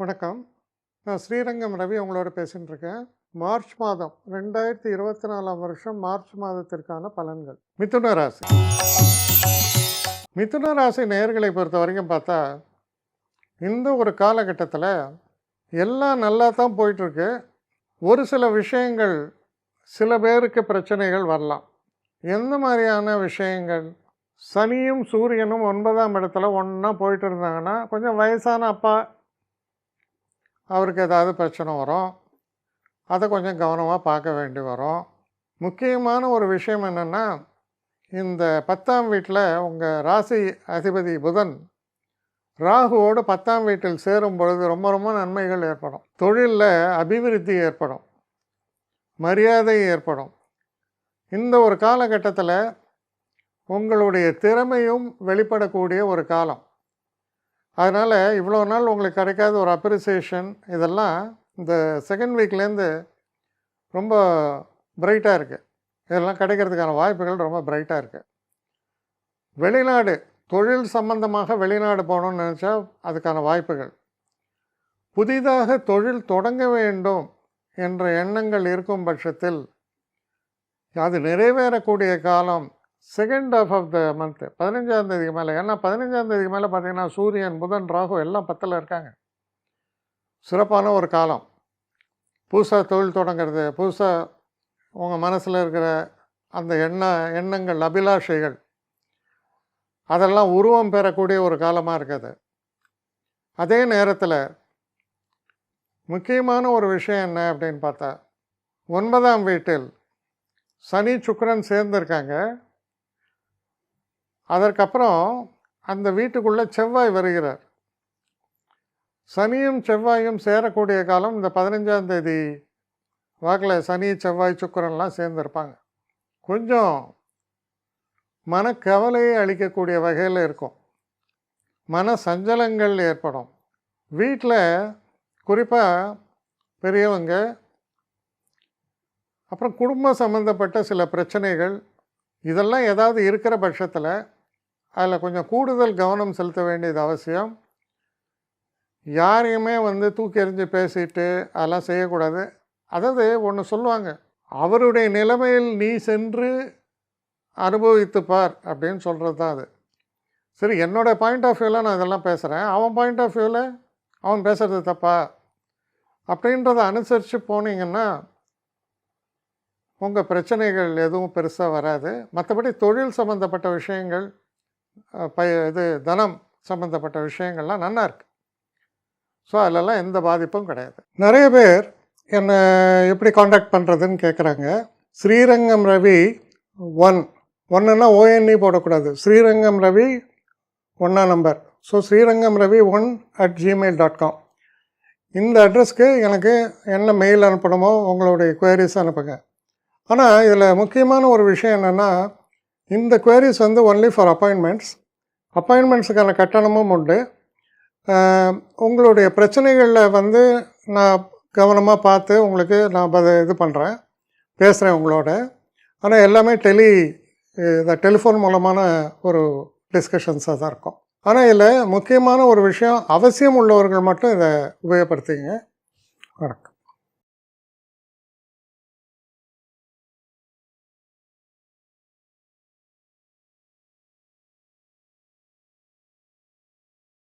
வணக்கம். நான் ஸ்ரீரங்கம் ரவி உங்களோட பேசிகிட்டு இருக்கேன். மார்ச் மாதம் 2024 வருஷம் மார்ச் மாதத்திற்கான பலன்கள். மிதுன ராசி. மிதுன ராசி நேயர்களை பொறுத்த வரைக்கும் பார்த்தா, இந்த ஒரு காலகட்டத்தில் எல்லாம் நல்லா தான் போயிட்டுருக்கு. ஒரு சில விஷயங்கள் சில பேருக்கு பிரச்சனைகள் வரலாம். எந்த மாதிரியான விஷயங்கள்? சனியும் சூரியனும் 9ஆம் இடத்துல ஒன்றா போயிட்டு இருந்தாங்கன்னா, கொஞ்சம் வயசான அப்பா அவருக்கு ஏதாவது பிரச்சனை வரும். அதை கொஞ்சம் கவனமாக பார்க்க வேண்டி வரும். முக்கியமான ஒரு விஷயம் என்னென்னா, இந்த 10ஆம் வீட்டில் உங்கள் ராசி அதிபதி புதன் ராகுவோடு 10ஆம் வீட்டில் சேரும் பொழுது ரொம்ப ரொம்ப நன்மைகள் ஏற்படும். தொழிலில் அபிவிருத்தி ஏற்படும், மரியாதை ஏற்படும். இந்த ஒரு காலகட்டத்தில் உங்களுடைய திறமையும் வெளிப்படக்கூடிய ஒரு காலம். அதனால் இவ்வளோ நாள் உங்களுக்கு கிடைக்காத ஒரு அப்ரிசியேஷன் இதெல்லாம் இந்த செகண்ட் வீக்லேருந்து ரொம்ப பிரைட்டாக இருக்குது. இதெல்லாம் கிடைக்கிறதுக்கான வாய்ப்புகள் ரொம்ப பிரைட்டாக இருக்குது. வெளிநாடு தொழில் சம்பந்தமாக வெளிநாடு போகணுன்னு நினச்சா அதுக்கான வாய்ப்புகள். புதிதாக தொழில் தொடங்க வேண்டும் என்ற எண்ணங்கள் இருக்கும் பட்சத்தில் அது நிறைவேறக்கூடிய காலம் second half of the month, 15ஆம் தேதிக்கு மேலே. ஏன்னா 15ஆம் தேதிக்கு மேலே பார்த்திங்கன்னா சூரியன் புதன் ராகு எல்லாம் 10ல் இருக்காங்க. சிறப்பான ஒரு காலம். புதுசாக தொழில் தொடங்கிறது, புதுசாக உங்கள் மனசில் இருக்கிற அந்த எண்ணங்கள் அபிலாஷைகள் அதெல்லாம் உருவம் பெறக்கூடிய ஒரு காலமாக இருக்குது. அதே நேரத்தில் முக்கியமான ஒரு விஷயம் என்ன அப்படின்னு பார்த்தா, 9ஆம் வீட்டில் சனி சுக்கிரன் சேர்ந்துருக்காங்க. அதற்கப்புறம் அந்த வீட்டுக்குள்ளே செவ்வாய் வருகிறார். சனியும் செவ்வாயும் சேரக்கூடிய காலம் இந்த 15ஆம் தேதி வாக்கில் சனி செவ்வாய் சுக்கிரன்லாம் சேர்ந்துருப்பாங்க. கொஞ்சம் மனக்கவலையை அளிக்கக்கூடிய வகையில் இருக்கும். மன சஞ்சலங்கள் ஏற்படும். வீட்டில் குறிப்பாக பெரியவங்க, அப்புறம் குடும்ப சம்மந்தப்பட்ட சில பிரச்சனைகள் இதெல்லாம் ஏதாவது இருக்கிற பட்சத்தில் அதில் கொஞ்சம் கூடுதல் கவனம் செலுத்த வேண்டியது அவசியம். யாரையுமே தூக்கி எறிஞ்சு பேசிட்டு அதெல்லாம் செய்யக்கூடாது. அதாவது ஒன்று சொல்லுவாங்க, அவருடைய நிலைமையில் நீ சென்று அனுபவித்துப்பார் அப்படின்னு சொல்கிறது தான் அது. சரி, என்னோடய பாயிண்ட் ஆஃப் வியூவில் நான் இதெல்லாம் பேசுகிறேன், அவன் பாயிண்ட் ஆஃப் வியூவில் அவன் பேசுகிறது தப்பா அப்படின்றத அனுசரித்து போனீங்கன்னா உங்கள் பிரச்சனைகள் எதுவும் பெருசாக வராது. மற்றபடி தொழில் சம்மந்தப்பட்ட விஷயங்கள், தனம் சம்மந்தப்பட்ட விஷயங்கள்லாம் நல்லா இருக்குது. ஸோ அதிலெல்லாம் எந்த பாதிப்பும் கிடையாது. நிறைய பேர் என்னை எப்படி காண்டாக்ட் பண்ணுறதுன்னு கேட்குறாங்க. ஸ்ரீரங்கம் ரவி 1ன்னா ONE போடக்கூடாது, ஸ்ரீரங்கம் ரவி 1ஆம் number. So Srirangam Ravi 1@gmail.com இந்த அட்ரஸ்க்கு எனக்கு என்ன மெயில் அனுப்பணுமோ உங்களுடைய குவரிஸ் அனுப்புங்க. ஆனால் இதில் முக்கியமான ஒரு விஷயம் என்னென்னா, இந்த குவரிஸ் ஒன்லி ஃபார் அப்பாயின்மெண்ட்ஸுக்கான கட்டணமும் உண்டு. உங்களுடைய பிரச்சனைகளில் நான் கவனமாக பார்த்து உங்களுக்கு நான் இது பண்ணுறேன், பேசுகிறேன் உங்களோட. ஆனால் எல்லாமே டெலிஃபோன் மூலமான ஒரு டிஸ்கஷன்ஸாக தான் இருக்கும். ஆனால் இதில் முக்கியமான ஒரு விஷயம், அவசியம் உள்ளவர்கள் மட்டும் இதை உபயோகப்படுத்திங்க. வணக்கம்.